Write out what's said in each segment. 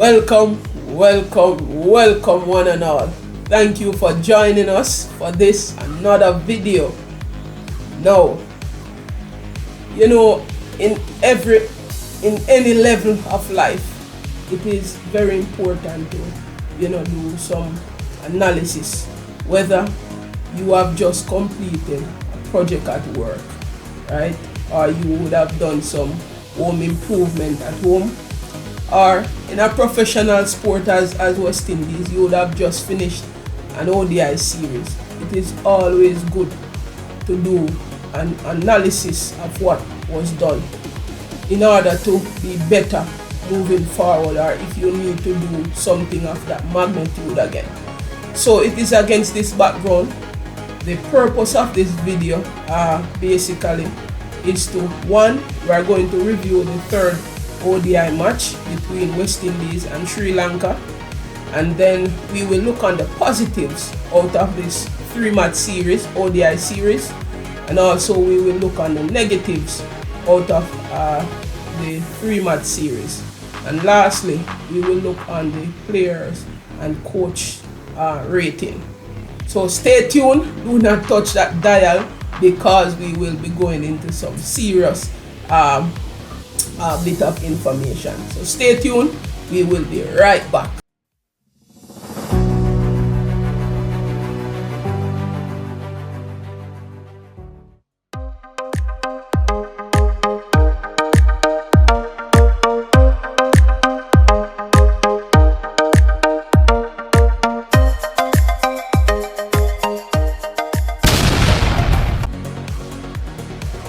Welcome, welcome one and all. Thank you for joining us for this another video. Now, in any level of life, it is very important to, do some analysis, whether you have just completed a project at work, right? Or you would have done some home improvement at home, or in a professional sport as West Indies, you would have just finished an ODI series. It is always good to do an analysis of what was done in order to be better moving forward, or if you need to do something of that magnitude again. So it is against this background. The purpose of this video basically is to, one, we are going to review the third ODI match between West Indies and Sri Lanka, and then we will look on the positives out of this 3-match series, ODI series, and also we will look on the negatives out of the 3-match series, and lastly we will look on the players and coach rating. So stay tuned, do not touch that dial, because we will be going into some serious bit of information. So stay tuned, we will be right back.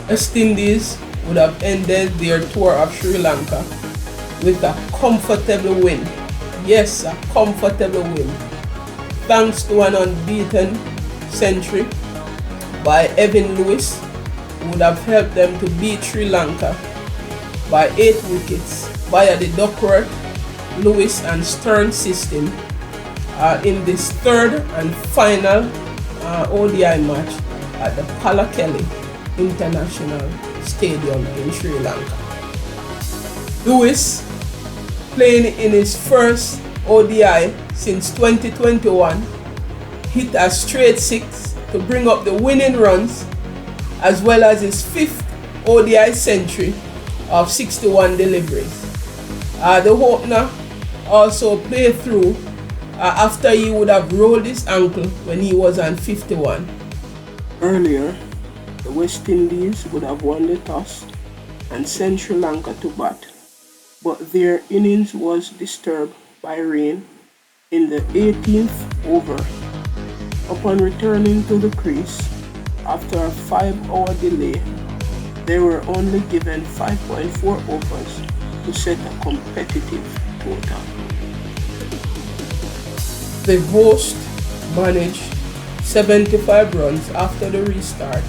West Indies would have ended their tour of Sri Lanka with a comfortable win. Yes, a comfortable win. Thanks to an unbeaten century by Evan Lewis, who would have helped them to beat Sri Lanka by 8 wickets via the Duckworth, Lewis and Stern system in this third and final ODI match at the Palakelli International Stadium in Sri Lanka. Lewis, playing in his first ODI since 2021, hit a straight 6 to bring up the winning runs, as well as his 5th ODI century of 61 deliveries. The opener also played through after he would have rolled his ankle when he was on 51. Earlier, the West Indies would have won the toss and sent Sri Lanka to bat, but their innings was disturbed by rain in the 18th over. Upon returning to the crease after a 5-hour delay, they were only given 5.4 overs to set a competitive total. The host managed 75 runs after the restart,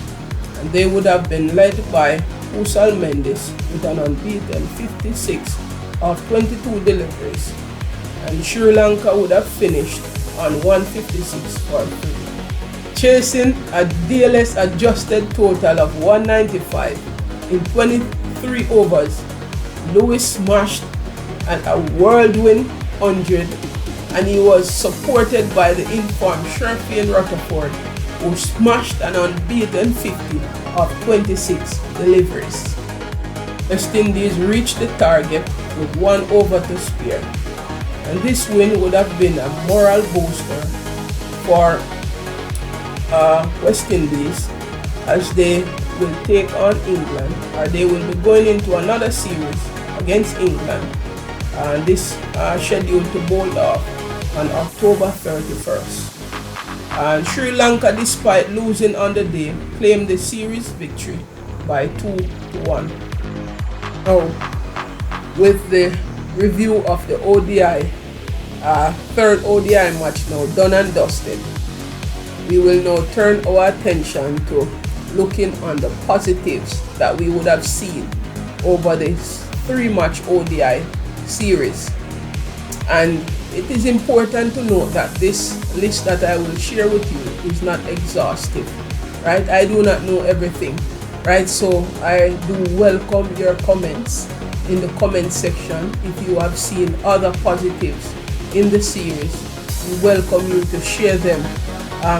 and they would have been led by Usal Mendes with an unbeaten 56 of 22 deliveries, and Sri Lanka would have finished on 156 for 3. Chasing a DLS adjusted total of 195 in 23 overs, Lewis smashed a whirlwind 100, and he was supported by the informed Sherfield Rutherford, who smashed an unbeaten 50 of 26 deliveries. West Indies reached the target with 1 over to spare, and this win would have been a moral booster for West Indies, as they will take on England, or they will be going into another series against England, and this scheduled to bolt off on October 31st. And Sri Lanka, despite losing on the day, claimed the series victory by 2-1. Now, with the review of the ODI, third ODI match now done and dusted, we will now turn our attention to looking on the positives that we would have seen over this 3-match ODI series. And it is important to note that this list that I will share with you is not exhaustive, right? I do not know everything right? So I do welcome your comments in the comment section. If you have seen other positives in the series, we welcome you to share them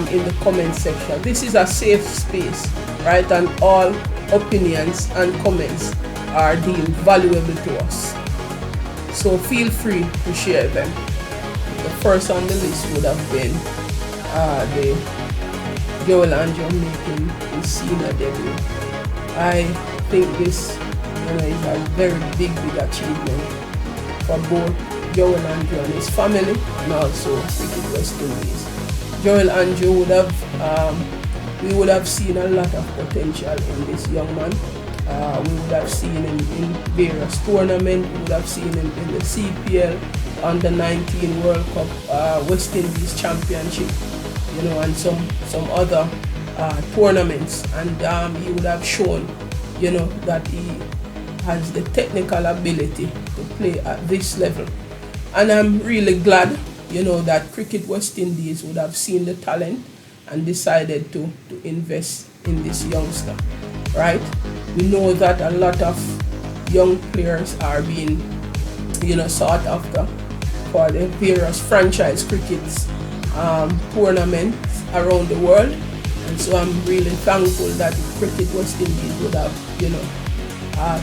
in the comment section. This is a safe space, right? And all opinions and comments are deemed valuable to us. So feel free to share them. The first on the list would have been the Joel Andrew making his senior debut. I think this is a very big achievement for both Joel Andrew and his family, and also Cricket West Indies. Joel Andrew we would have seen a lot of potential in this young man. We would have seen him in various tournaments. We would have seen him in the CPL, Under 19 World Cup, West Indies Championship, and some other tournaments. And he would have shown, that he has the technical ability to play at this level. And I'm really glad, that Cricket West Indies would have seen the talent and decided to invest in this youngster, right? We know that a lot of young players are being, sought after for the various franchise crickets tournaments around the world. And so I'm really thankful that Cricket West Indies would have,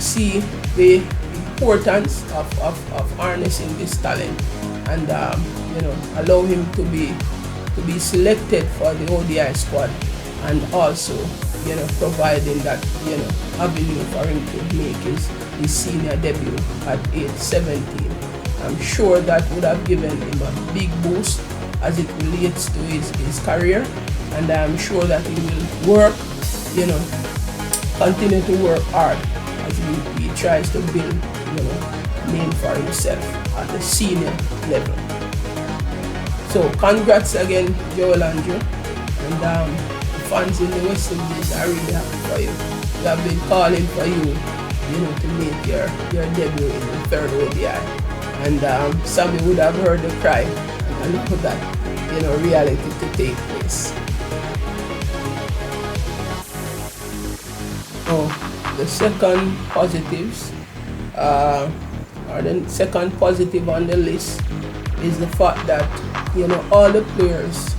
see the importance of harnessing this talent and, allow him to be selected for the ODI squad, and also, providing that, avenue for him to make his senior debut at age 17. I'm sure that would have given him a big boost as it relates to his career, and I'm sure that he will work, continue to work hard as he tries to build, a name for himself at the senior level. So congrats again, Joel Andrew, and fans in the West Indies are really happy for you. We have been calling for you, to make your debut in the third ODI. And Sammy would have heard the cry and look at that, reality to take place. Oh, the second positives, or the second positive on the list is the fact that, all the players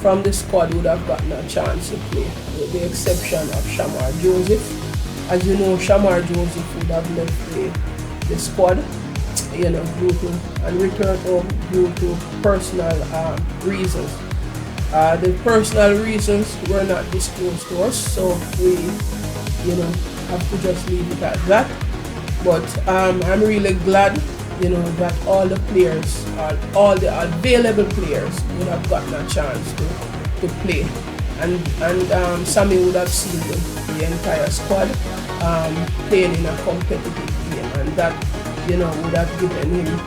from the squad would have gotten a chance to play, with the exception of Shamar Joseph. As you know, Shamar Joseph would have left the squad, due to personal reasons. The personal reasons were not disclosed to us, so we, have to just leave it at that. But I'm really glad, that all the players, all the available players would have gotten a chance to play. And Sammy would have seen the entire squad playing in a competitive game, and that, would have given him,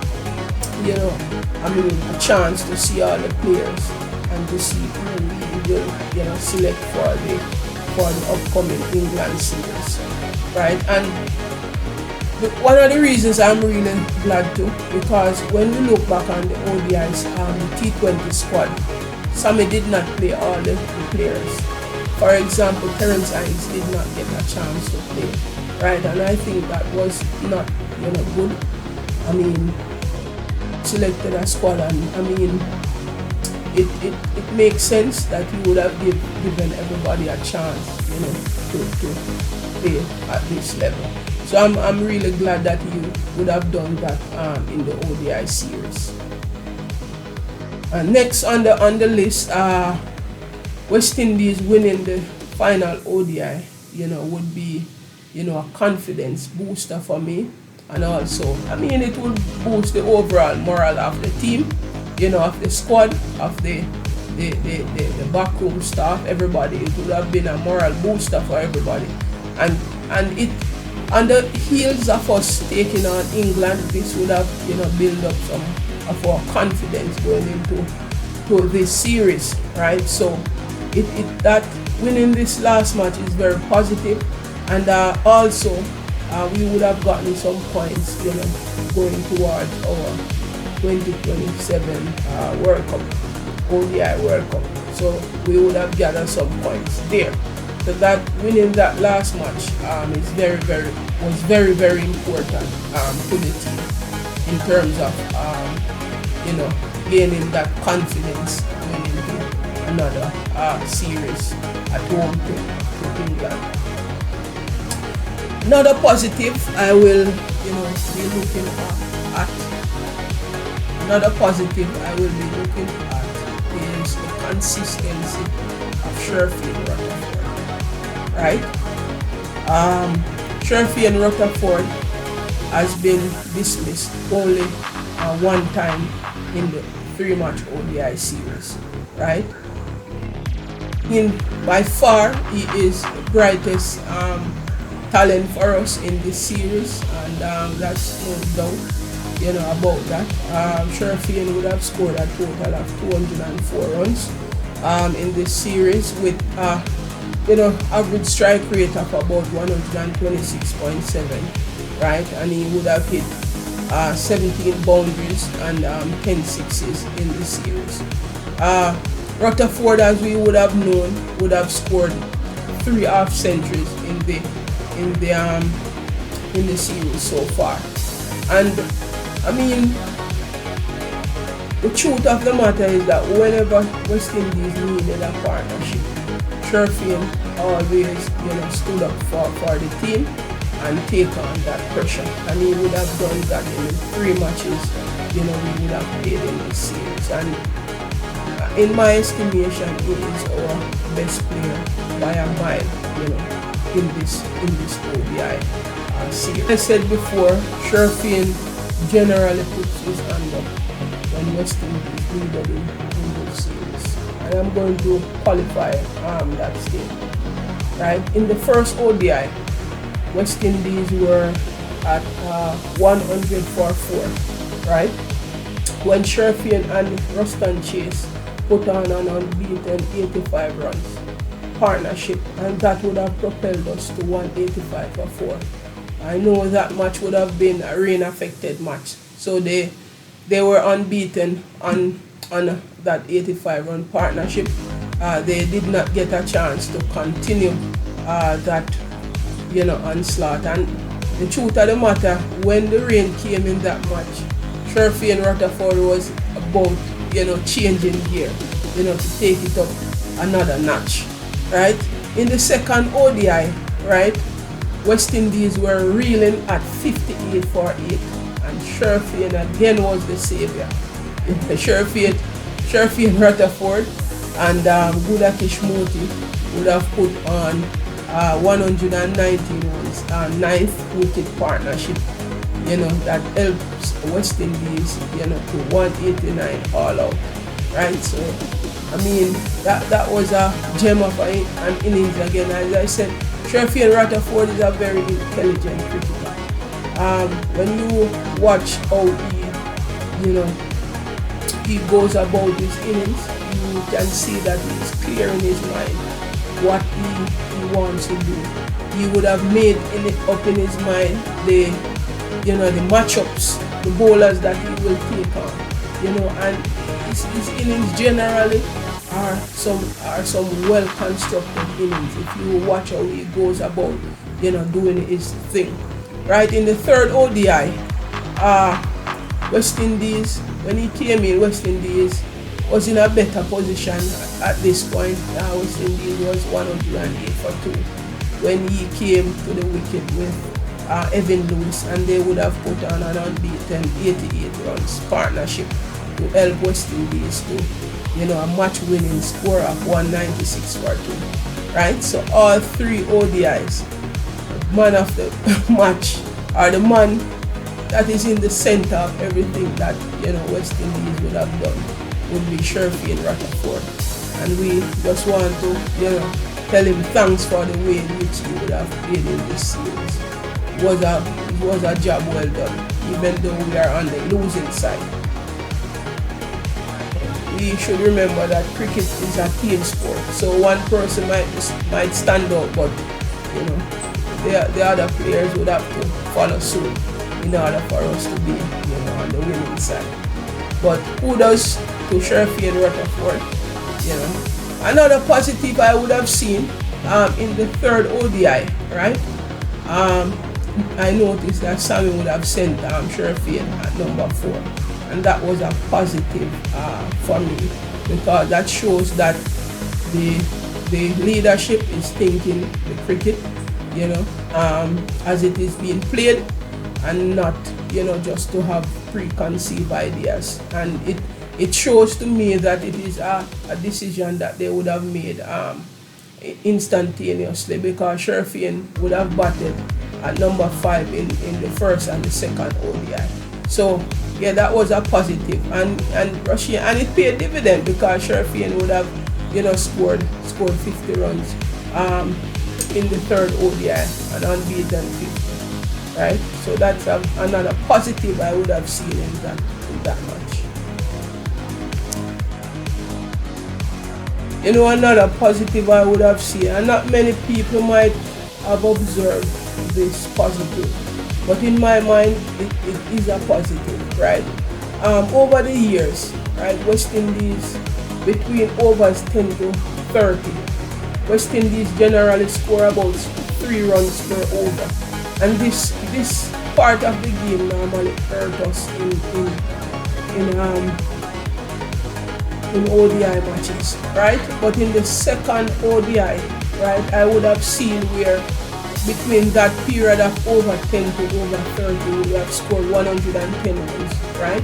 a chance to see all the players and to see who he will, select for the upcoming England series, right? And one of the reasons I'm really glad too, because when we look back on the ODI's T20 squad, Sammy did not play all the players. For example, Terence Hines did not get a chance to play, right? And I think that was not, good. I mean, selected a squad, and it makes sense that he would have given everybody a chance, to play at this level. So I'm really glad that he would have done that in the ODI series. Next on the list, West Indies winning the final ODI, would be, a confidence booster for me. And also, it would boost the overall morale of the team, of the squad, of the backroom staff, everybody. It would have been a moral booster for everybody. And it, on the heels of us taking on England, this would have, built up some of our confidence going into this series, right? So that winning this last match is very positive, and also we would have gotten some points, going towards our 2027 World Cup, ODI World Cup. So we would have gathered some points there. after that, winning that last match was very very important to the team in terms of gaining that confidence going into another series at home to England. Another positive I will be looking at. Another positive I will be looking at is the consistency of Sherfield Rutherford. Right? Sherfield Rutherford has been dismissed only one time in the 3-match ODI series. Right? By far, he is the brightest talent for us in this series, and that's no doubt about that. Sherfield would have scored a total of 204 runs in this series with average strike rate of about 126.7, right? And he would have hit 17 boundaries and 10 sixes in this series. Rutherford, as we would have known, would have scored 3 half centuries in the series so far. And I mean, the truth of the matter is that whenever West Indies needed a partnership, Sherfield always stood up for the team and take on that pressure. And he would have done that in the 3 matches we would have played in this series. And in my estimation, he is our best player by a mile, in this ODI series. I said before, Sherfield generally puts his hand up when West Indies needed him in this series. And I'm going to qualify that statement. Right? In the first ODI, West Indies were at 100 for 4, right? When Sherfield and Ruston Chase put on an unbeaten 85 runs partnership, and that would have propelled us to 185 for 4. I know that match would have been a rain-affected match, so they were unbeaten on that 85-run partnership. They did not get a chance to continue that onslaught. And the truth of the matter, when the rain came in that match, Sherfield Rutherford was about changing gear, to take it up another notch, right? In the second ODI, right, West Indies were reeling at 58 for 8, and Sherfield again was the savior. Sherfield Rutherford and Gudakish Moti would have put on 119 runs, 9th wicket partnership, that helps West Indies, to 189 all out, right? So, I mean, that was a gem of an innings again. As I said, Sherfield Rutherford is a very intelligent cricketer. When you watch how he goes about his innings, you can see that he's clear in his mind what he wants to do. He would have made up in his mind the matchups, the bowlers that he will take on, and his innings generally are some well constructed innings. If you watch how he goes about doing his thing. Right, in the third ODI, West Indies, when he came in, West Indies was in a better position at this point. West Indies was 108 for 2 when he came to the wicket with Evan Lewis, and they would have put on an unbeaten 88 runs partnership to help West Indies to a match-winning score of 196 for 2. Right, so all 3 ODIs, man of the match, or the man that is in the center of everything that West Indies would have done, would be Sherfield Rutherford. And we just want to tell him thanks for the way in which he would have played in this series. It was a job well done, even though we are on the losing side. We should remember that cricket is a team sport, so one person might stand out, but the other players would have to follow suit in order for us to be on the winning side. But kudos to Sherfield Rutherford. Another positive I would have seen in the third ODI, right? I noticed that Sammy would have sent Sherifian at number 4, and that was a positive for me, because that shows that the leadership is thinking the cricket, as it is being played, and not just to have preconceived ideas. And it shows to me that it is a decision that they would have made instantaneously, because Sherifian would have batted at number 5 in the first and the second ODI. So yeah, that was a positive, and Russia, and it paid dividend, because Sherifian would have scored 50 runs in the third ODI, and unbeaten 50, right? So that's another positive I would have seen in that match. Another positive I would have seen, and not many people might have observed this positive, but in my mind it is a positive, right? Over the years, right, West Indies, between overs 10 to 30, West Indies generally score about 3 runs per over, and this part of the game normally hurt us in ODI matches, right? But in the second ODI, right, I would have seen where between that period of over 10 to over 30, we have scored 110 runs, right?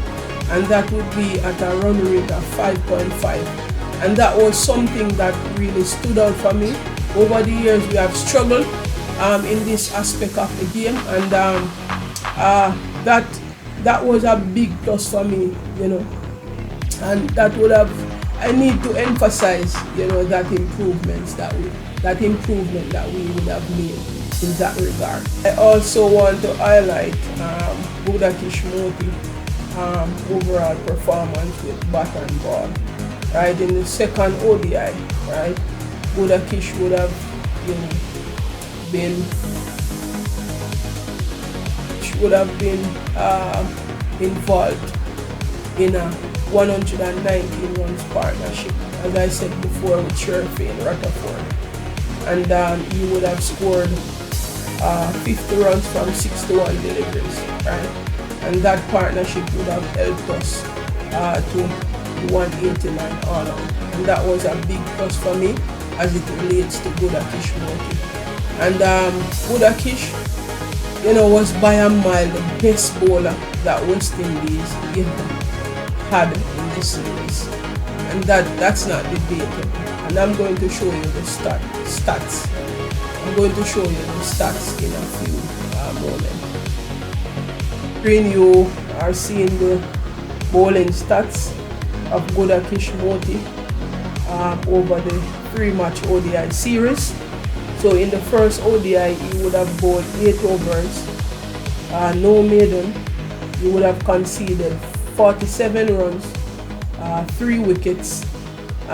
And that would be at a run rate of 5.5. And that was something that really stood out for me. Over the years, we have struggled in this aspect of the game, and that was a big plus for me, and that would have, I need to emphasize, that improvement that we would have made in that regard. I also want to highlight Buddha Kishmoti overall performance with bat and ball, right? In the second ODI, right, Buddha Kish would have been involved in a 119 runs partnership, as I said before, with Sherifian and Rutherford, and he would have scored 50 runs from 61 deliveries, right? And that partnership would have helped us to 189 all out, and that was a big plus for me as it relates to Buddha Kishmoti. And Buddha Kish, was by a mile the best bowler that West Indies had in this series, and that's not debatable. And I'm going to show you the stats. I'm going to show you the stats in a few moments. Screen, you are seeing the bowling stats of Buddha Kishmoti over the 3-match ODI series. So in the first ODI, he would have bowled 8 overs, no maiden. He would have conceded 47 runs, 3 wickets,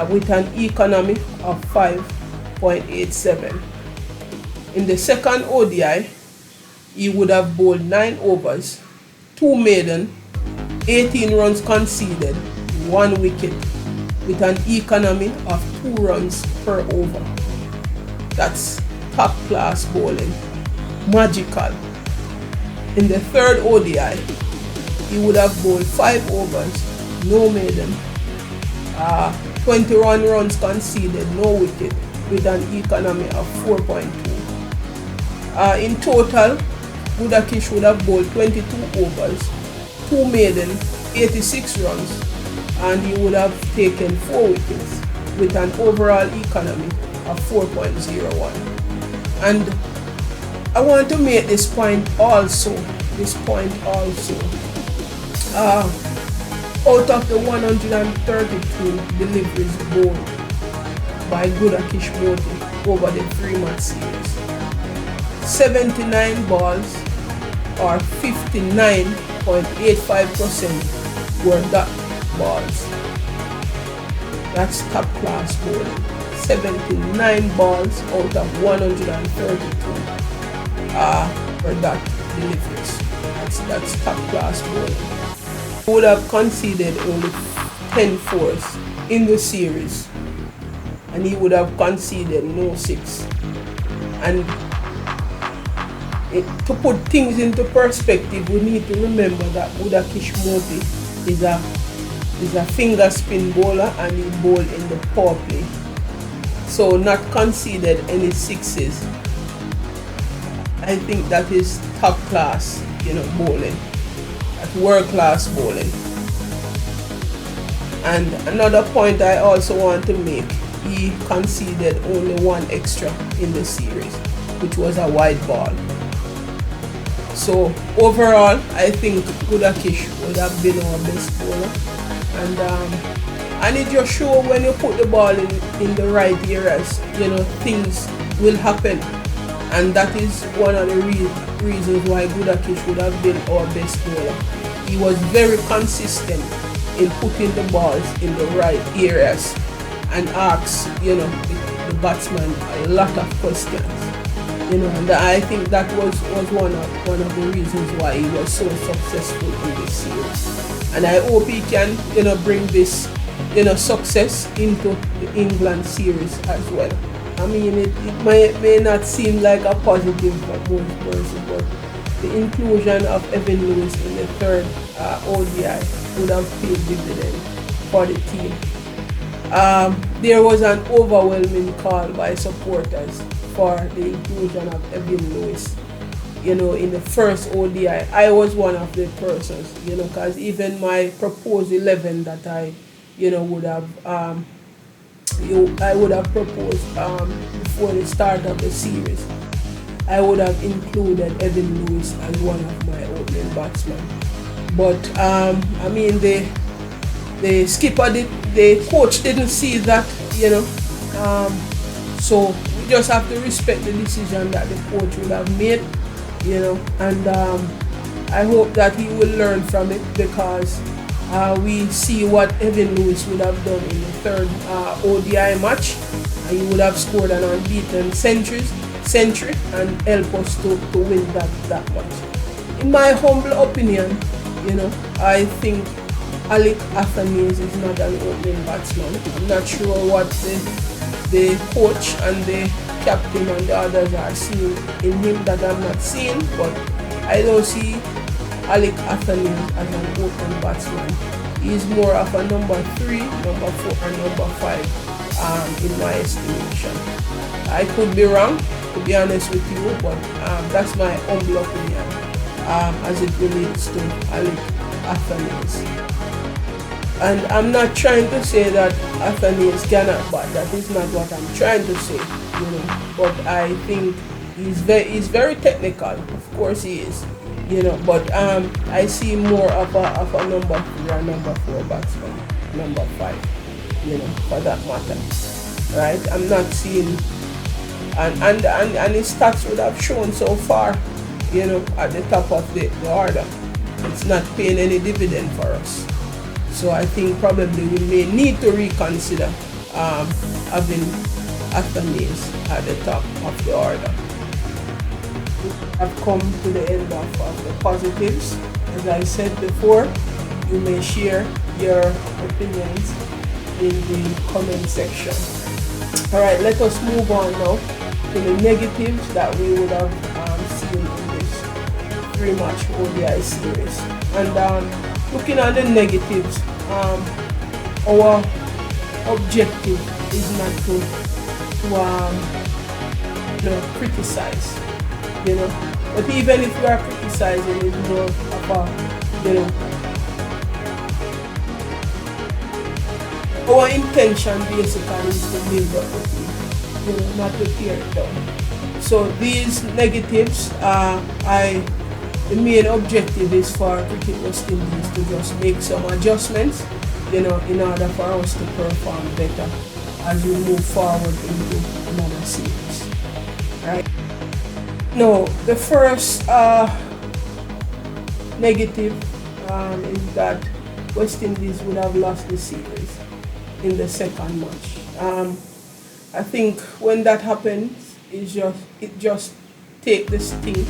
with an economy of 5.87. In the second ODI, he would have bowled 9 overs, 2 maiden, 18 runs conceded, 1 wicket, with an economy of 2 runs per over. That's top class bowling, magical. In the third ODI, he would have bowled 5 overs, no maiden, 21 runs conceded, no wicket, with an economy of 4.2. In total, Buddha Kish would have bowled 22 overs, 2 maiden, 86 runs, and he would have taken 4 wickets, with an overall economy of 4.01. And I want to make this point also. Out of the 132 deliveries bowled by Buddha Kishmoti over the 3-match series, 79 balls, or 59.85%, were dot balls. That's top class bowling. 79 balls out of 132 were dot deliveries. That's top class bowling. He would have conceded only 10 fours in the series, and he would have conceded no 6 And to put things into perspective, we need to remember that Buddha Kishmopi is a finger spin bowler, and he bowled in the power play. So not conceded any sixes. I think that is top class, bowling. That's world class bowling. And another point I also want to make, he conceded only one extra in the series, which was a wide ball. So overall, I think Buddha Kish would have been our best bowler. And it just shows when you put the ball in the right areas, things will happen. And that is one of the reasons why Buddha Kish would have been our best bowler. He was very consistent in putting the balls in the right areas and asks, the batsman a lot of questions. And I think that was one of the reasons why he was so successful in this series. And I hope he can, bring this, success into the England series as well. I mean, it may not seem like a positive for most persons, but the inclusion of Evan Lewis in the third ODI would have paid dividend for the team. There was an overwhelming call by supporters for the inclusion of Evan Lewis, in the first ODI. I was one of the persons, because even my proposed 11 that I, would have, I would have proposed before the start of the series, I would have included Evan Lewis as one of my opening batsmen. But I mean, the skipper the coach didn't see that, so we just have to respect the decision that the coach would have made, and I hope that he will learn from it, because we see what Evan Lewis would have done in the third ODI match. He would have scored an unbeaten century and help us to win that match. In my humble opinion, I think Alec Athanaze is not an opening batsman. I'm not sure what the coach and the captain and the others are seeing in him that I'm not seeing, but I don't see Alec Athanaze as an opening batsman. He's more of a number 3, number 4, and number 5 in my estimation. I could be wrong, to be honest with you, but that's my humble opinion as it relates to Alec Athanaze. And I'm not trying to say that Athanaze cannot bat. That is not what I'm trying to say, But I think he's very technical. Of course he is, But I see more of a number 3 or number 4 batsman, number 5, for that matter, right? I'm not seeing, and his stats would have shown so far, at the top of the order. It's not paying any dividend for us. So I think probably we may need to reconsider having Athanaze at the top of the order. I've come to the end of the positives. As I said before, you may share your opinions in the comment section. Alright, let us move on now to the negatives that we would have seen in this 3-match ODI series. And looking at the negatives, our objective is not to criticize, but even if we are criticizing, it's more about, our intention basically is to build up the team, not to tear it down. So these negatives, the main objective is for Cricket West Indies to just make some adjustments, in order for us to perform better as we move forward into another series. Right? Now, the first negative is that West Indies would have lost the series in the second match. I think when that happens, it just takes the sting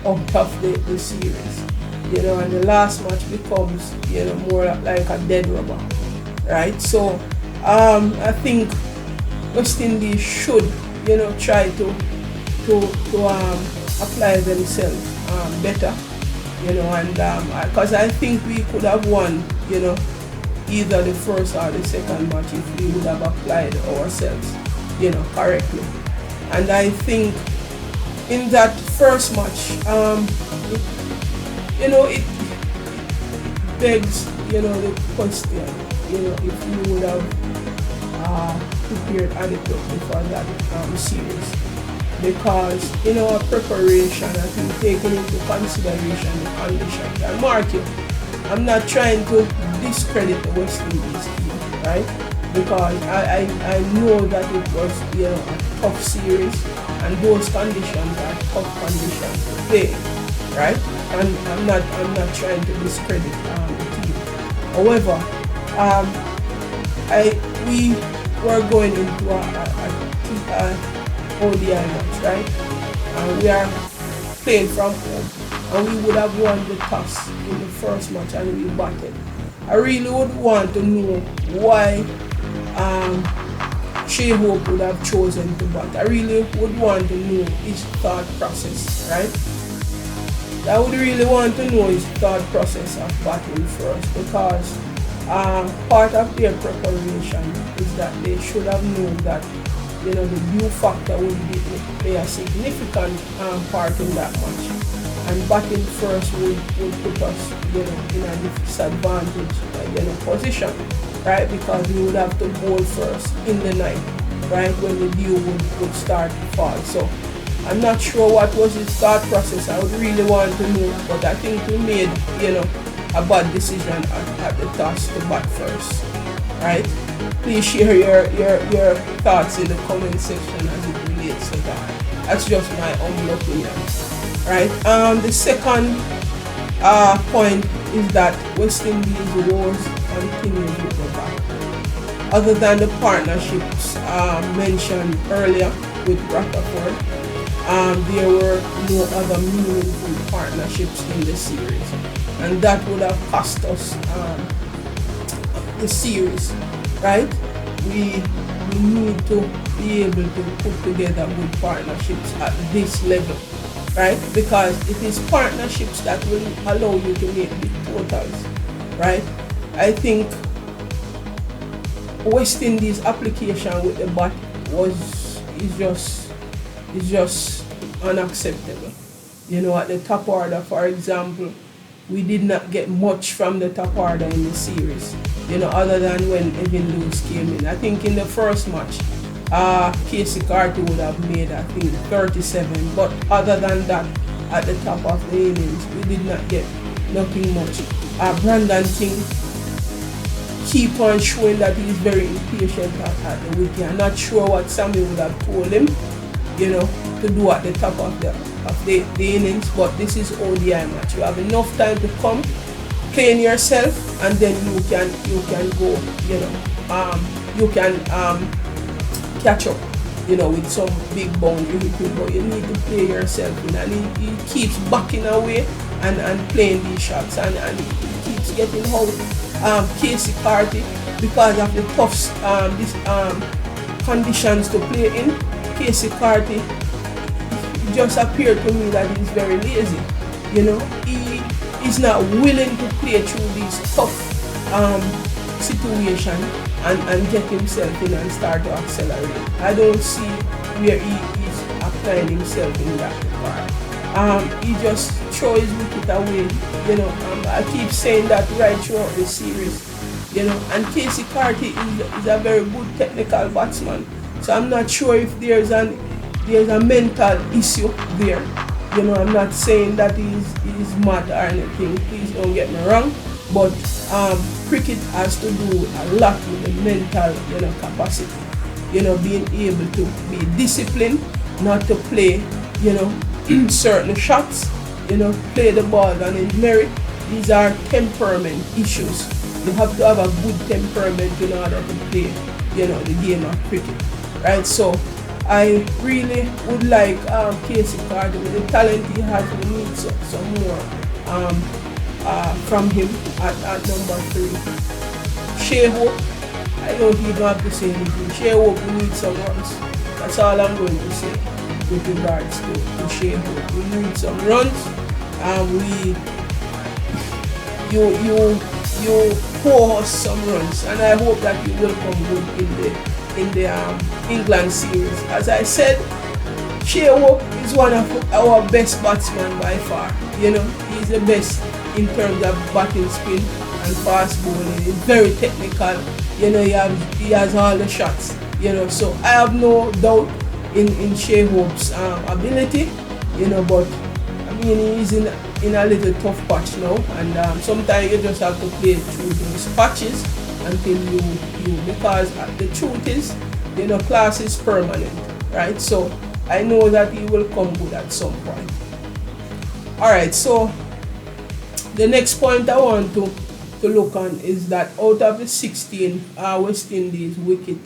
out of the series, and the last match becomes, more like a dead rubber, right? So I think West Indies should, try to apply themselves better, and because I think we could have won, either the first or the second match if we would have applied ourselves, correctly. And I think in that first match, it begs, the question, if we would have prepared adequately for that series. Because in our preparation, I think taking into consideration the conditions, and mark you, I'm not trying to discredit the West Indies team, right? Because I know that it was, a tough series, and those conditions are tough conditions to play, right? And I'm not trying to discredit the team. However, we were going into a ODI match, right? And we are playing from home, and we would have won the toss in the first match, and we batted. I really would want to know why Shea Hope would have chosen to bat. I really would want to know his thought process, right? I would really want to know his thought process of batting first, because part of their preparation is that they should have known that the view factor would play a significant part in that match, and batting first would put us in a disadvantaged position, right? Because we would have to bowl first in the night, right, when the dew would start to fall. So I'm not sure what was his thought process. I would really want to know, but I think we made a bad decision at the toss to bat first, right? Please share your thoughts in the comment section as it relates to that. That's just my own opinion, right? The second point is that West Indies was continued with the bat. Other than the partnerships mentioned earlier with Rutherford, there were no other meaningful partnerships in the series, and that would have cost us the series, right? We need to be able to put together good partnerships at this level, right? Because it is partnerships that will allow you to make big totals, right? I think West Indies application with the bat is just unacceptable. At the top order, for example, we did not get much from the top order in the series, other than when Evan Lewis came in. I think in the first match, Casey Carty would have made, I think, 37. But other than that, at the top of the innings, we did not get nothing much. Brandon King keep on showing that he's very impatient at the wicket. I'm not sure what Sammy would have told him, to do at the top of the innings, but this is ODI match. You have enough time to come, clean yourself, and then you can go, you can catch up, with some big boundary hitting, but you need to play yourself in, and he keeps backing away and playing these shots, and he keeps getting out Casey Carty because of the tough conditions to play in. Casey Carty, it just appeared to me that he's very lazy. He is not willing to play through these tough situations and get himself in and start to accelerate. I don't see where he is applying himself in that regard. He just throws his wicket away. I keep saying that right throughout the series. And Casey Carty is a very good technical batsman. So I'm not sure if there's a mental issue there. I'm not saying that he's mad or anything. Please don't get me wrong. But cricket has to do a lot with the mental, capacity. Being able to be disciplined, not to play, certain shots. Play the ball on its merit. These are temperament issues. You have to have a good temperament in order to play, the game of cricket. Right, so I really would like Casey Carty, with the talent he has. We need some more from him at number 3. Shea Hope, I don't even have to say anything. Shea Hope, we need some runs. That's all I'm going to say. with regards to Shea Hope. We need some runs. You pour us some runs, and I hope that you will come good in the England series. As I said, Shea Hope is one of our best batsmen by far. You know, he's the best in terms of batting spin and fast bowling. He's very technical. You know, he has all the shots. You know, so I have no doubt in Shea Hope's ability. You know, but I mean, he's in a little tough patch now, and sometimes you just have to play through those patches until you because the truth is, you know, class is permanent, right? So I know that he will come good at some point. All right, so the next point I want to look on is that out of the 16 West Indies wicket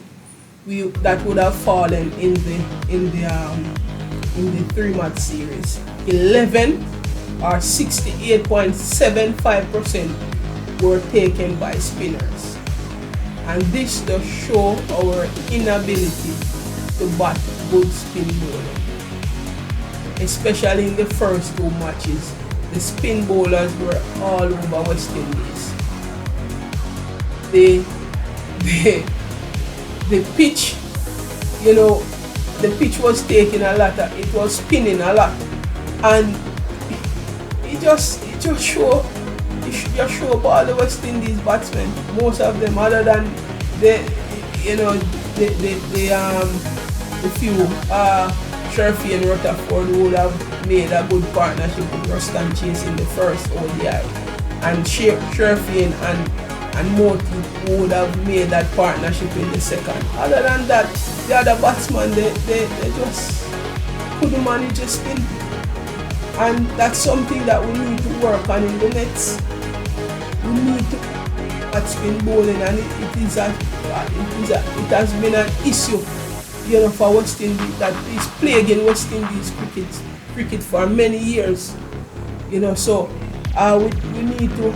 that would have fallen in the 3-match series, 11 or 68.75% were taken by spinners, and this does show our inability to bat good spin bowling, especially in the first 2 matches. The spin bowlers were all over West Indies. The pitch, you know, the pitch was taking a lot, it was spinning a lot, and it just show all the West Indies batsmen, most of them, other than the few Sharfi and Rutherford who would have made a good partnership with Ruston Chase in the first ODI, and Sharfi and Moti who would have made that partnership in the second. Other than that, the other batsmen, they just couldn't manage a spin, and that's something that we need to work on in the nets. We need to at spin bowling, and it has been an issue, you know, for West Indies, that is plaguing West Indies cricket for many years, you know. So we need to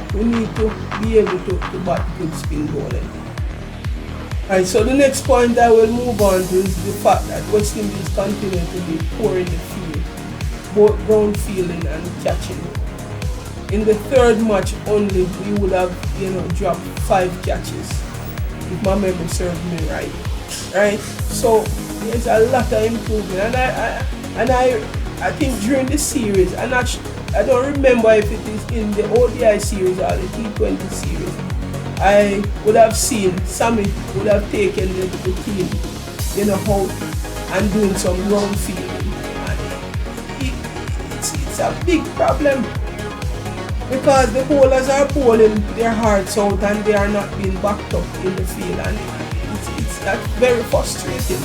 be able to bat good spin bowling. Alright, so the next point I will move on to is the fact that West Indies continue to be poor in the field, both ground fielding and catching. In the 3rd match only, we would have, you know, dropped 5 catches, if my memory serves me right. Right? So there's a lot of improvement, and I think during the series, and I don't remember if it is in the ODI series or the T20 series, I would have seen Sammy would have taken the team, you know, out and doing some ground fielding, and it's a big problem, because the bowlers are bowling their hearts out and they are not being backed up in the field, and that's very frustrating,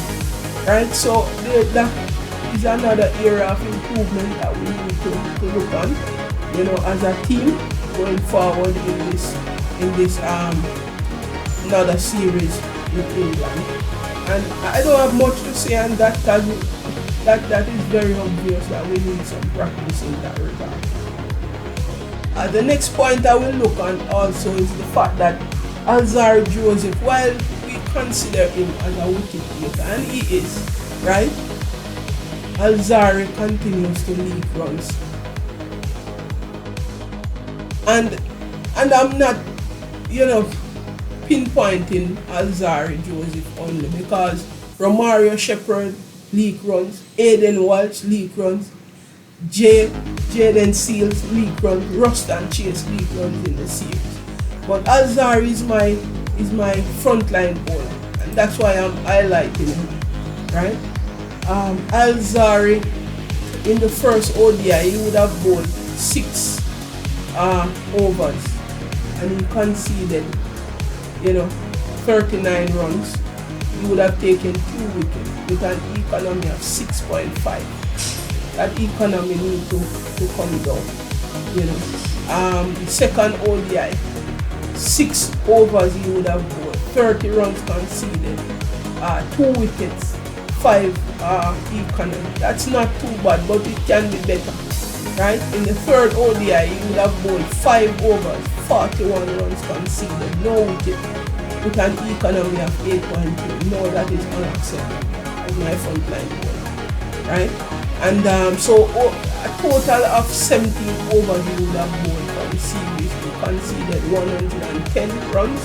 right? So that is another area of improvement that we need to look on, you know, as a team going forward in this another series with England. And I don't have much to say on that, because that is very obvious that we need some practice in that regard. The next point I will look on also is the fact that Alzarri Joseph, while we consider him as a wicket taker, and he is, right, Alzarri continues to leak runs. And I'm not, you know, pinpointing Alzarri Joseph only, because Romario Shepherd leak runs, Aiden Walsh leak runs, Jaden Seals leak runs, Ruston Chase leak runs in the series. But Alzarri is my frontline bowler, and that's why I'm highlighting him, right? Alzarri, in the first ODI, he would have bowled 6 overs, and he conceded, you know, 39 runs. He would have taken 2 wickets with an economy of 6.5. That economy needs to come down, you know. The second ODI, 6 overs he would have bowled, 30 runs conceded, 2 wickets, 5 economy. That's not too bad, but it can be better, right? In the 3rd ODI, he would have bowled 5 overs, 41 runs conceded, no wicket, with an economy of 8.2. No, that is unacceptable as my frontline bowler, right? And so a total of 17 overs he would have bowled for the series. He conceded 110 runs.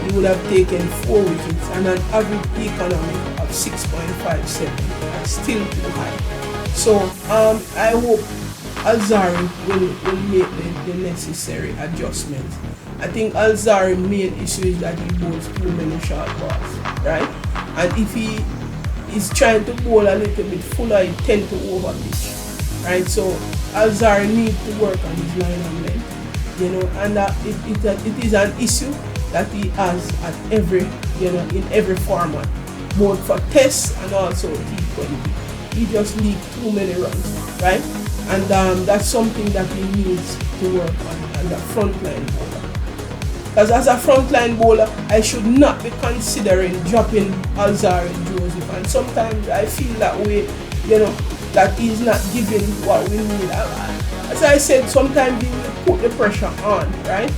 He would have taken 4 wickets and an average economy of 6.57. Still too high. So I hope Alzarri will make the necessary adjustments. I think Alzarri's main issue is that he bowls too many short balls, right? And if he is trying to bowl a little bit fuller, he tends to overpitch, right? So Alzarri needs to work on his line and length, and it is an issue that he has at every, in every format, both for tests and also T20. He just leaves too many runs, right? And that's something that he needs to work on as a frontline bowler. Because as a frontline bowler, I should not be considering dropping Alzarri Joseph. And sometimes I feel that way, that he's not giving what we need. As I said, sometimes he will put the pressure on, right?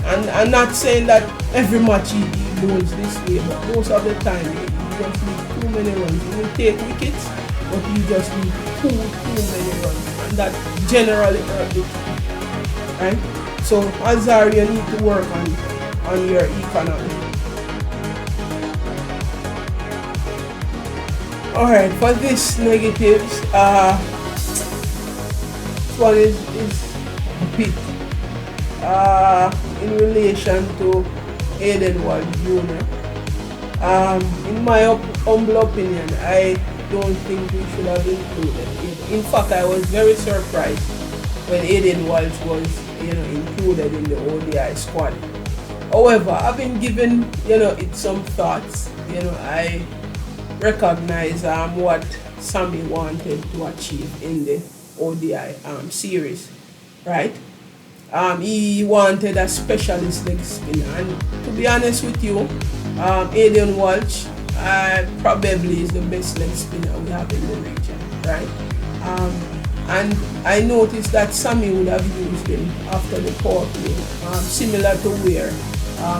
And I'm not saying that every match he bowls this way, but most of the time he just leaves too many runs. He will take wickets, but he just leaves too many runs. And that generally hurts the team, right? So Alzarri, you need to work on your economy. Alright, for this negatives, this one is a bit in relation to Aiden Ward Jr. In my humble opinion, I don't think we should have included it. In fact, I was very surprised when Aiden Walsh was included in the ODI squad. However, having given it some thoughts, I recognize what Sammy wanted to achieve in the ODI series, right? He wanted a specialist leg spinner, and to be honest with you, Aiden Walsh probably is the best leg spinner we have in the region, right? And I noticed that Sammy would have used him after the power play, similar to where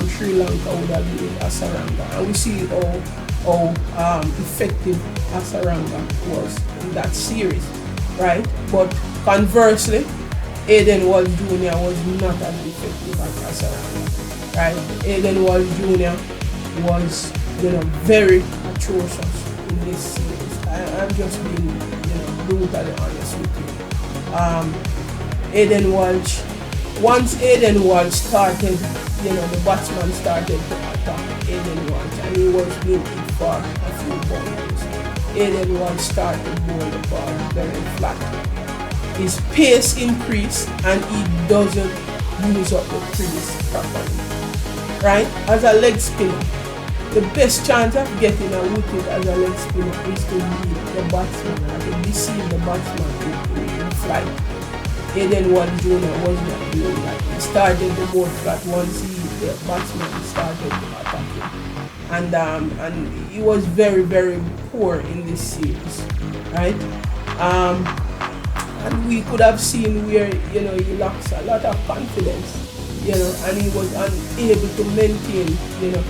Sri Lanka would have used Hasaranga, and we see how effective Hasaranga was in that series, right? But conversely, Aiden Walsh Jr. was not as effective as Hasaranga, right? Aiden Walsh Jr. was very atrocious in this series. I'm just being brutally honest with you. Aiden Walsh, once Aiden Walsh started, the batsman started to attack Aiden Walsh, and he was being hit for a few boundaries. Aiden Walsh started to bowl the ball very flat. His pace increased and he doesn't use up the crease properly, right? As a leg spinner, the best chance of getting a wicket as a leg spinner is to lead the batsman and to deceive the batsman in flight. Aiden Walsh Jr. was not doing that. He started the bowl flat once the batsman started to attack him. And he was very, very poor in this series, right? And we could have seen where, he lacks a lot of confidence, and he was unable to maintain,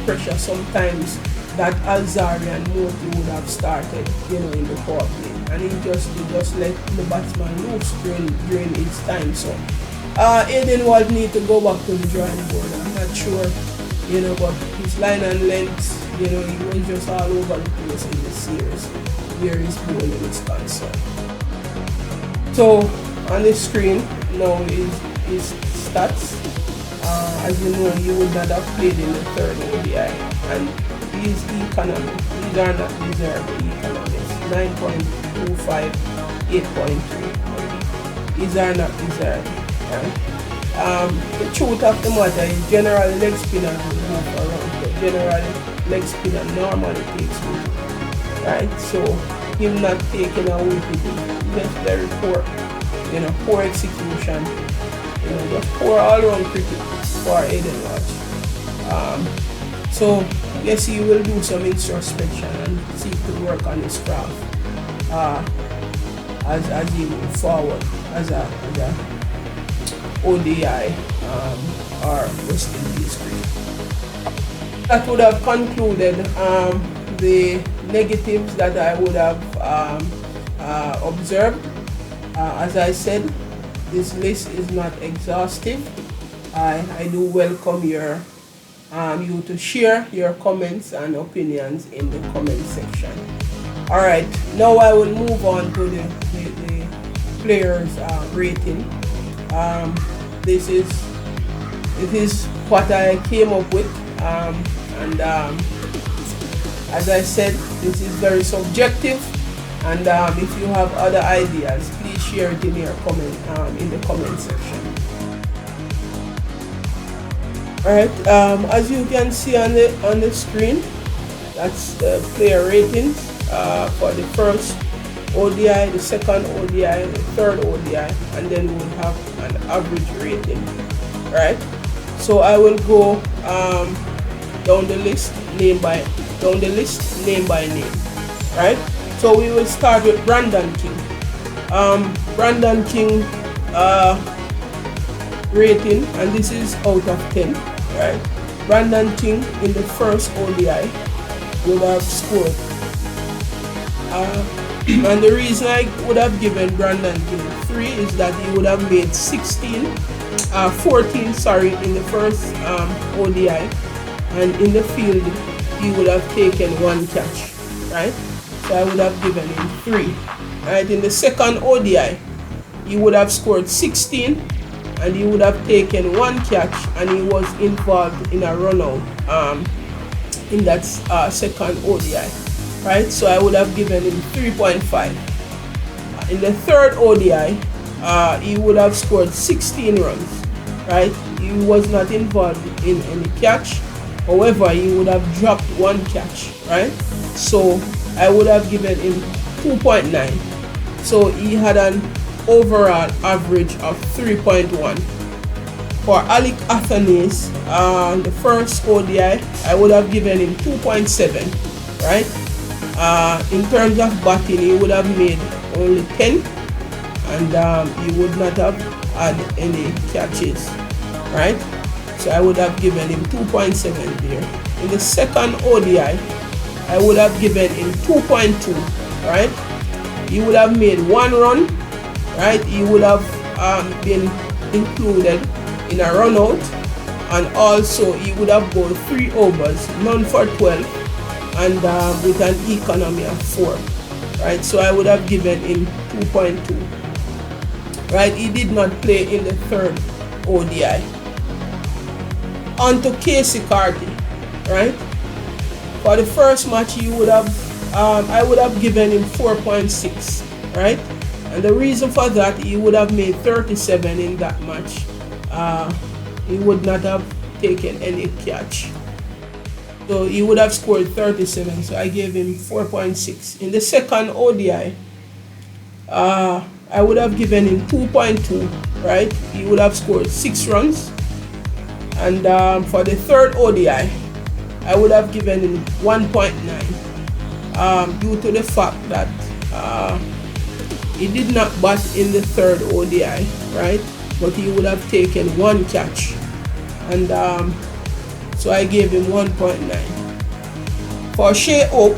pressure sometimes that Alzarri and Moti would have started, in the power play. And he just let the batsman loose during his time. So Aiden Wald need to go back to the drawing board. I'm not sure, but his line and length, he was just all over the place in the series where his bowling is concerned. So on the screen now is stats. As you know, he would not have played in the third ODI, and his economy, these are not deserved economics. 9.25, 8.2. These are not deserved. Right? The truth of the matter is generally leg spinner will move around, but generally leg spinner normally takes wicket, right? So him not taking a wicket is just very poor, poor execution, just poor all-round cricket for Aiden Walsh. So yes, he will do some introspection and seek to work on his craft as he move forward as a ODI or West Indies cricket. That would have concluded the negatives that I would have observed. As I said, this list is not exhaustive. I do welcome you to share your comments and opinions in the comment section. Alright, now I will move on to the players rating. This is what I came up with, and as I said, this is very subjective, and if you have other ideas, please share it in your in the comment section. Alright, as you can see on the screen, that's the player ratings for the first ODI, the second ODI, the third ODI, and then we'll have an average rating. Right? So I will go down the list name by name. Right? So we will start with Brandon King. Brandon King rating, and this is out of 10. Right? Brandon King in the first ODI would have scored. And the reason I would have given Brandon King 3 is that he would have made 14 in the first ODI, and in the field he would have taken 1 catch, right? So I would have given him 3. Right? In the second ODI, he would have scored 16, and he would have taken 1 catch, and he was involved in a run out in that second ODI. Right, so I would have given him 3.5. In the third ODI, he would have scored 16 runs. Right, he was not involved in any catch. However, he would have dropped 1 catch. Right, so I would have given him 2.9. So he had an overall average of 3.1. For Alec Athanase, the first ODI, I would have given him 2.7. Right. In terms of batting, he would have made only 10, and he would not have had any catches, right? So I would have given him 2.7 there. In the second ODI, I would have given him 2.2, right? He would have made 1 run, right? He would have been included in a run out, and also he would have gone 3 overs, none for 12. And with an economy of 4, right? So I would have given him 2.2, right? He did not play in the third ODI. On to Casey Carty, right? For the first match, he would have, I would have given him 4.6, right? And the reason for that, he would have made 37 in that match. He would not have taken any catch. So he would have scored 37, so I gave him 4.6. In the second ODI, I would have given him 2.2, right? He would have scored 6 runs. And for the third ODI, I would have given him 1.9 due to the fact that he did not bat in the third ODI, right? But he would have taken 1 catch. And so I gave him 1.9. For Shea Oak,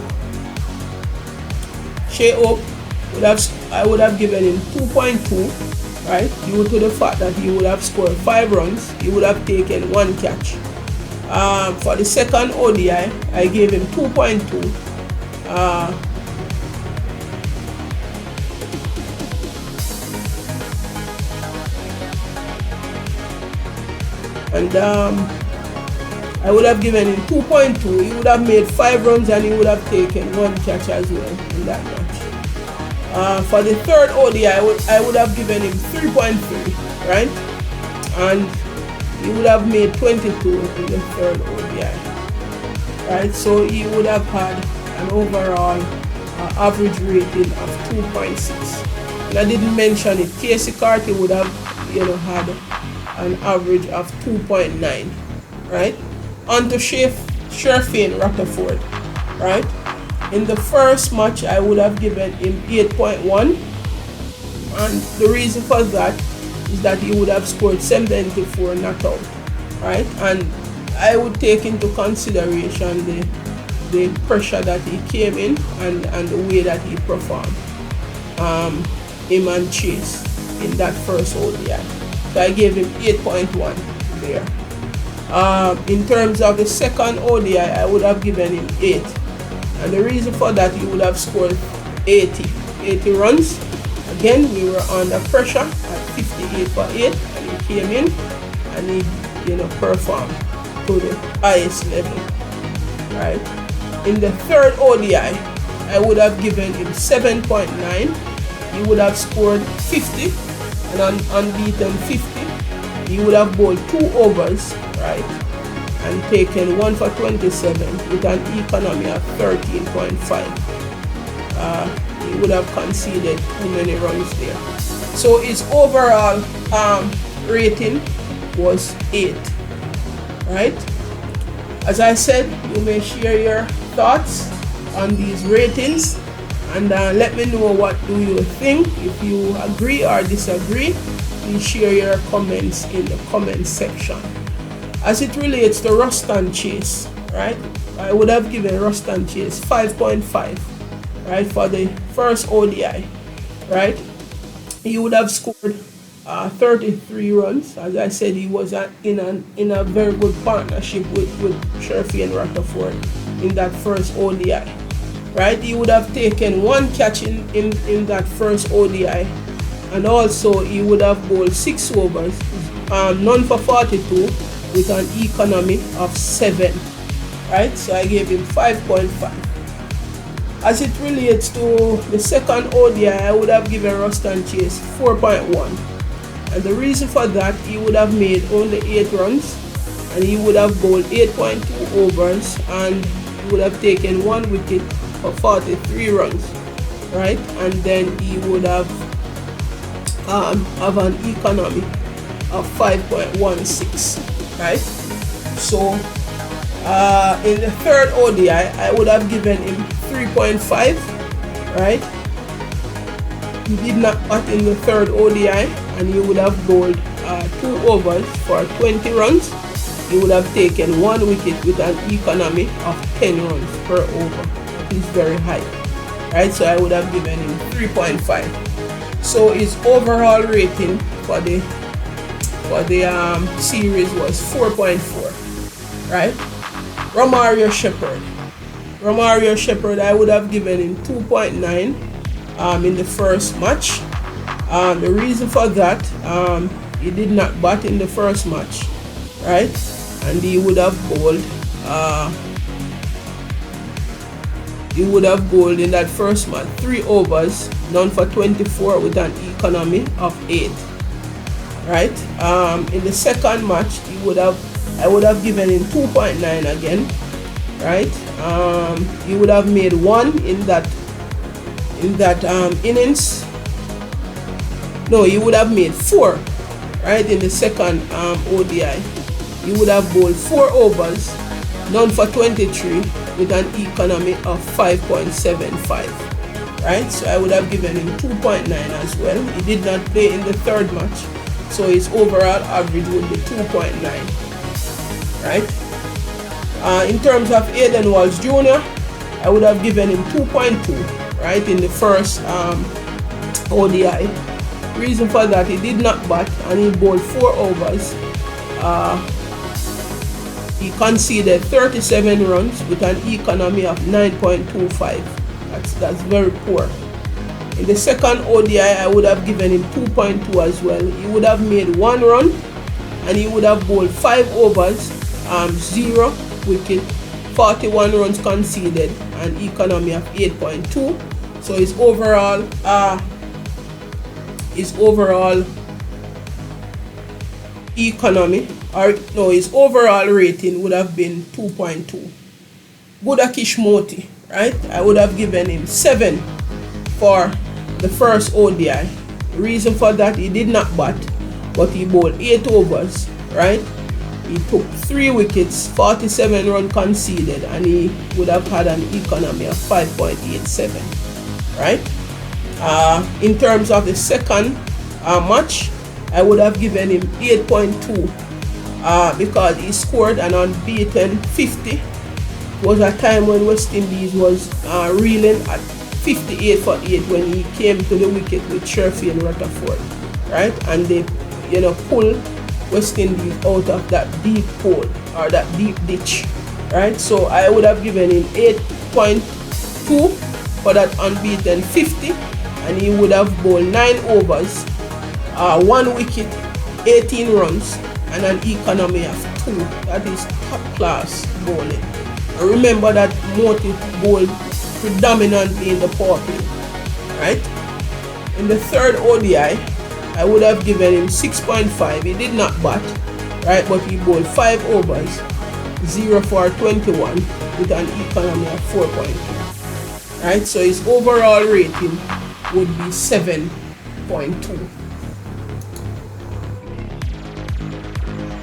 I would have given him 2.2, right? Due to the fact that he would have scored 5 runs, he would have taken 1 catch. For the second ODI, I gave him 2.2. And I would have given him 2.2. He would have made 5 runs, and he would have taken 1 catch as well in that match. For the third ODI, I would have given him 3.3, right? And he would have made 22 in the third ODI, right? So he would have had an overall average rating of 2.6. And I didn't mention it. Casey Carty would have, had an average of 2.9, right? On to Sherfane Rutherford, right? In the first match, I would have given him 8.1, and the reason for that is that he would have scored 74 not out, right? And I would take into consideration the pressure that he came in and the way that he performed. him and Chase in that first ODI. So I gave him 8.1 there. In terms of the second ODI, I would have given him 8. And the reason for that, he would have scored 80 runs. Again, we were under pressure at 58 for 8, and he came in and he performed to the highest level, right? In the third ODI, I would have given him 7.9. He would have scored 50, an unbeaten 50. He would have bowled 2 overs, right, and taken 1 for 27 with an economy of 13.5. He would have conceded too many runs there. So his overall rating was 8, right? As I said, you may share your thoughts on these ratings, and let me know what do you think. If you agree or disagree, please share your comments in the comment section. As it relates to Ruston Chase, right, I would have given Ruston Chase 5.5, right, for the first ODI, right. He would have scored 33 runs. As I said, he was in a very good partnership with Sherfy and Rutherford in that first ODI, right. He would have taken 1 catch in that first ODI, and also he would have bowled 6 overs, none for 42, with an economy of 7, right. So I gave him 5.5. As it relates to the second ODI, I would have given Ruston Chase 4.1. And the reason for that, he would have made only 8 runs, and he would have bowled 8.2 overs, and he would have taken 1 wicket for 43 runs, right? And then he would have an economy of 5.16, right? So in the third ODI, I would have given him 3.5, right? He did not bat in the third ODI, and he would have bowled 2 overs for 20 runs. He would have taken 1 wicket with an economy of 10 runs per over. He's very high, right? So I would have given him 3.5. So his overall rating for the series was 4.4, right? Romario Shepherd, I would have given him 2.9 in the first match. The reason for that, he did not bat in the first match, right? And he would have bowled in that first match 3 overs, none for 24, with an economy of 8, right? In the second match, I would have given him 2.9 again, right? He would have made 1 in that innings. No, he would have made 4, right, in the second ODI. He would have bowled 4 overs, none for 23, with an economy of 5.75, right? So I would have given him 2.9 as well. He did not play in the third match, so his overall average would be 2.9, right? In terms of Aiden Walsh Jr., I would have given him 2.2, right, in the first ODI. Reason for that, he did not bat, and he bowled 4 overs. He conceded 37 runs with an economy of 9.25. That's very poor. In the second ODI, I would have given him 2.2 as well. He would have made 1 run, and he would have bowled 5 overs, 0 wicket, 41 runs conceded, and economy of 8.2. So his overall economy, his overall rating would have been 2.2. Budakish Moti, right? I would have given him 7 for the first ODI. The reason for that, he did not bat, but he bowled 8 overs, right? He took 3 wickets, 47 runs conceded, and he would have had an economy of 5.87, right? In terms of the second match, I would have given him 8.2 because he scored an unbeaten 50. It was a time when West Indies was reeling at 58 for 8 when he came to the wicket with Sherfield Rutherford, right? And they, pull West Indies out of that deep hole or that deep ditch, right? So I would have given him 8.2 for that unbeaten 50, and he would have bowled 9 overs, 1 wicket, 18 runs, and an economy of 2. That is top class bowling. And remember that Moti bowled predominantly in the power play, right? In the third ODI, I would have given him 6.5. He did not bat, right? But he bowled 5 overs, 0 for 21 with an economy of 4.2, right? So his overall rating would be 7.2.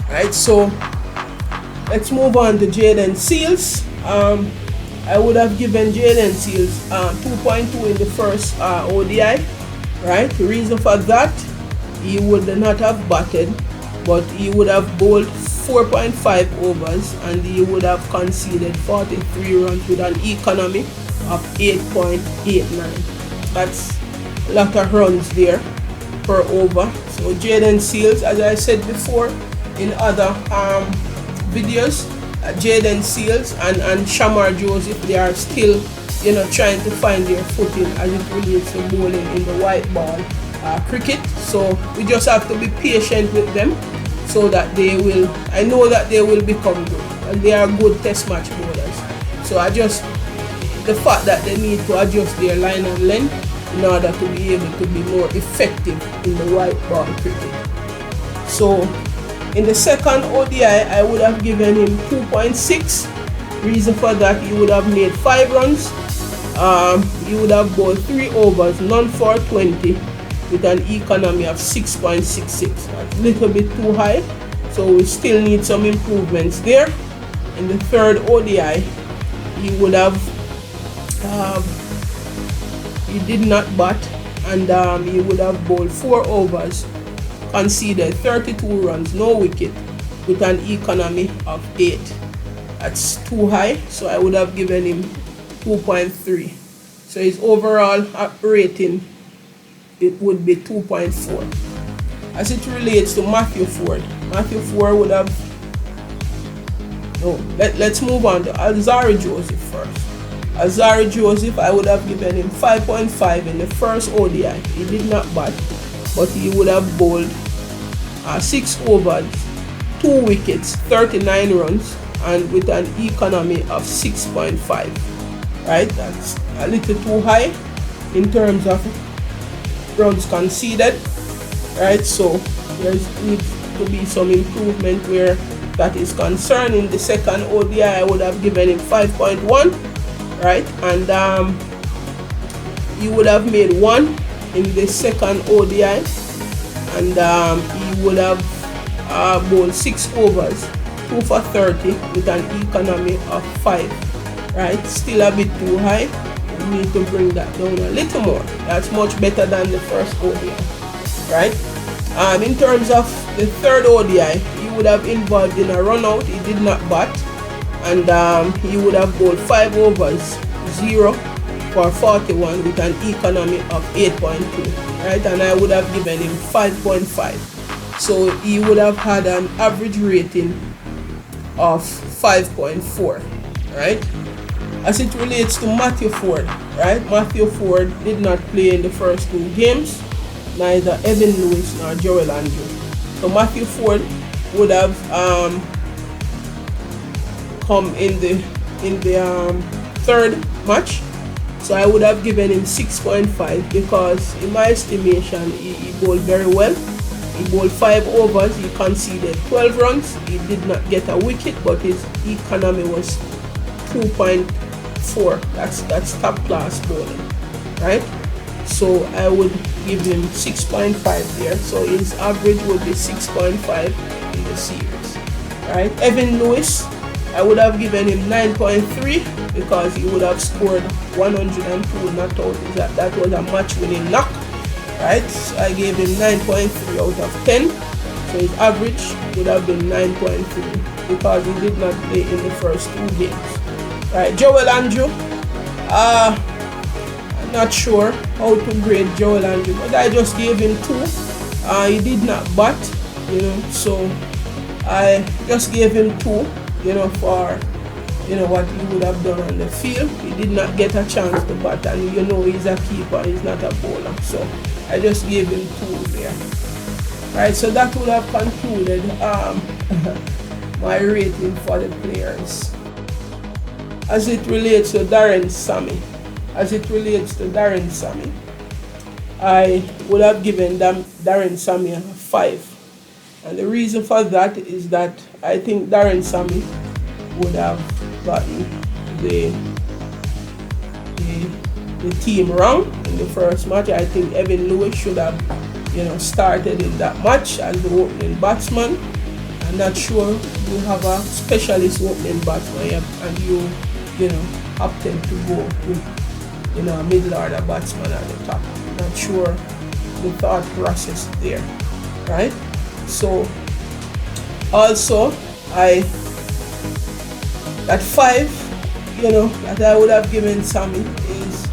Right, so let's move on to Jayden Seales. I would have given Jayden Seales 2.2 in the first ODI, right? The reason for that, he would not have batted, but he would have bowled 4.5 overs and he would have conceded 43 runs with an economy of 8.89. That's a lot of runs there per over. So Jayden Seales, as I said before in other videos, Jayden Seales and Shamar Joseph, they are still trying to find their footing as it relates to bowling in the white ball cricket. So we just have to be patient with them so that I know that they will become good, and they are good test match bowlers. So the fact that they need to adjust their line and length in order to be able to be more effective in the white ball cricket. So in the second ODI, I would have given him 2.6. Reason for that, he would have made 5 runs. He would have bowled 3 overs, none for 20, with an economy of 6.66. That's a little bit too high, so we still need some improvements there. In the third ODI, he would have, he did not bat, and he would have bowled 4 overs, conceded 32 runs, no wicket, with an economy of 8. That's too high, so I would have given him 2.3. So his overall rating, it would be 2.4. As it relates to Matthew Ford would have, let's move on to Alzarri Joseph first. Alzarri Joseph, I would have given him 5.5 in the first ODI. He did not bat, but he would have bowled 6 overs, 2 wickets, 39 runs, and with an economy of 6.5. Right, that's a little too high in terms of runs conceded. Right, so there needs to be some improvement where that is concerned. In the second ODI, I would have given him 5.1. Right, and he would have made 1 in the second ODI, and he would have bowled 6 overs, 2 for 30 with an economy of 5. Right, still a bit too high. We need to bring that down a little more. That's much better than the first ODI. Right, in terms of the third ODI, he would have involved in a run out. He did not bat, and he would have bowled 5 overs, 0 for 41 with an economy of 8.2. Right, and I would have given him 5.5. So he would have had an average rating of 5.4. Right. As it relates to Matthew Ford, right? Matthew Ford did not play in the first 2 games, neither Evan Lewis nor Joel Andrew. So Matthew Ford would have come in the third match. So I would have given him 6.5 because in my estimation he bowled very well. He bowled 5 overs, he conceded 12 runs, he did not get a wicket, but his economy was 2.4. That's top class bowling, right? So I would give him 6.5 there. So his average would be 6.5 in the series, right? Evan Lewis, I would have given him 9.3 because he would have scored 102 not out. That was a match-winning knock, right? So I gave him 9.3 out of 10. So his average would have been 9.3 because he did not play in the first 2 games. Right, Joel Andrew, not sure how to grade Joel Andrew, but I just gave him 2. He did not bat, so I just gave him 2, for what he would have done on the field. He did not get a chance to bat, and he's a keeper, he's not a bowler, so I just gave him 2 there. Right, so that would have concluded my rating for the players. As it relates to Darren Sammy, I would have given Darren Sammy a 5. And the reason for that is that I think Darren Sammy would have gotten the team wrong in the first match. I think Evan Lewis should have started in that match as the opening batsman. I'm not sure you have a specialist opening batsman and you opted to go with a middle order batsman at the top. I'm not sure the thought process there, right? So also that 5 that I would have given Sammy is,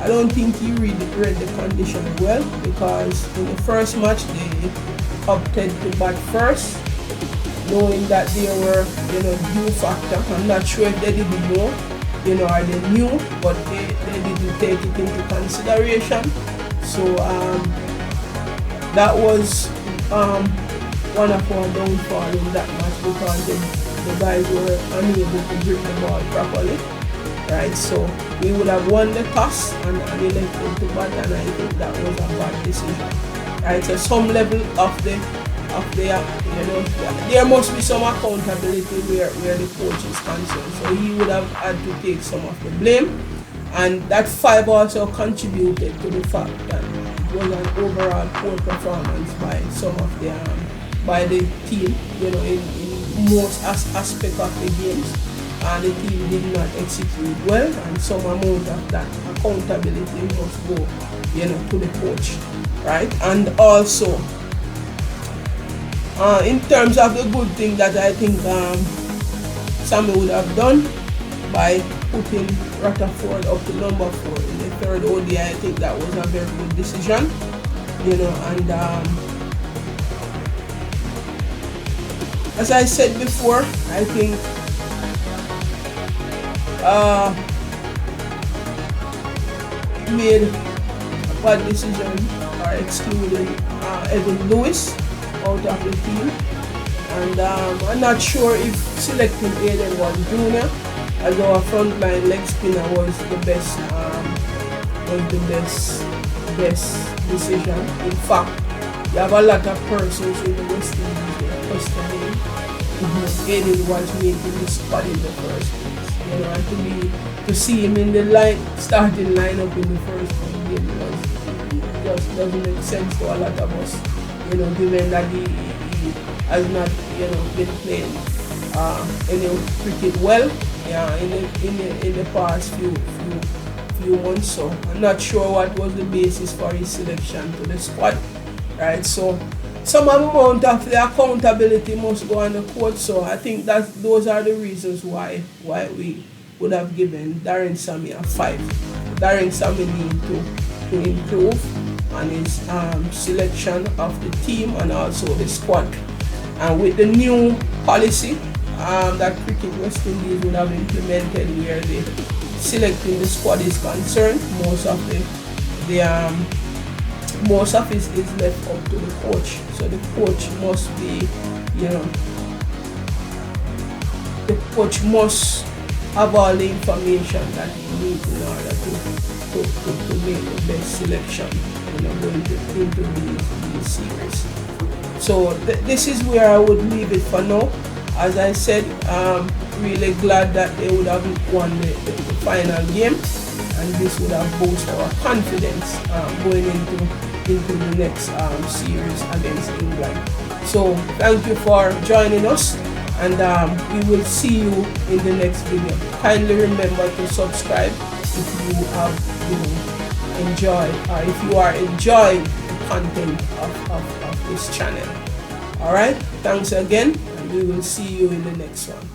I don't think he read the condition well, because in the first match they opted to bat first, knowing that they were due factor. I'm not sure if they didn't know or they knew, but they didn't take it into consideration. So that was one of our downfall in that match, because the guys were unable to grip the ball properly, right? So we would have won the toss and elected to bat, and I think that was a bad decision, right? So some level of the there must be some accountability where the coach is concerned. So he would have had to take some of the blame, and that 5 also contributed to the fact that it was an overall poor performance by some of by the team, in most aspect of the games, and the team did not execute well, and some amount of that accountability must go, to the coach, right? And also, in terms of the good thing that I think Sammy would have done by putting Rutherford up to number 4 in the 3rd ODI, I think that was a very good decision, and as I said before, I think he made a bad decision by excluding Evan Lewis out of the team, and I'm not sure if selecting Aiden was Jr. as our frontline leg spinner was the best decision. In fact, you have a lot of persons in the West Indies questioning Aiden was making the squad in the first place. And to see him in the starting lineup in the first game it just doesn't make sense to a lot of us. Given that he has not, been playing any cricket well, in the past few months. So I'm not sure what was the basis for his selection to the squad, right? So some amount of the accountability must go on the court. So I think that those are the reasons why we would have given Darren Sammy a 5. Darren Sammy needs to improve on his selection of the team and also the squad. And with the new policy that Cricket West Indies would have implemented, where the selecting the squad is concerned, most of it is left up to the coach. So the coach must be, the coach must have all the information that he needs in order to make the best selection, going into these series. So this is where I would leave it for now. As I said, really glad that they would have won the final game, and this would have boosted our confidence going into the next series against England. So thank you for joining us, and we will see you in the next video. Kindly remember to subscribe if you have enjoyed, or if you are enjoying the content of this channel. Alright, thanks again, and we will see you in the next one.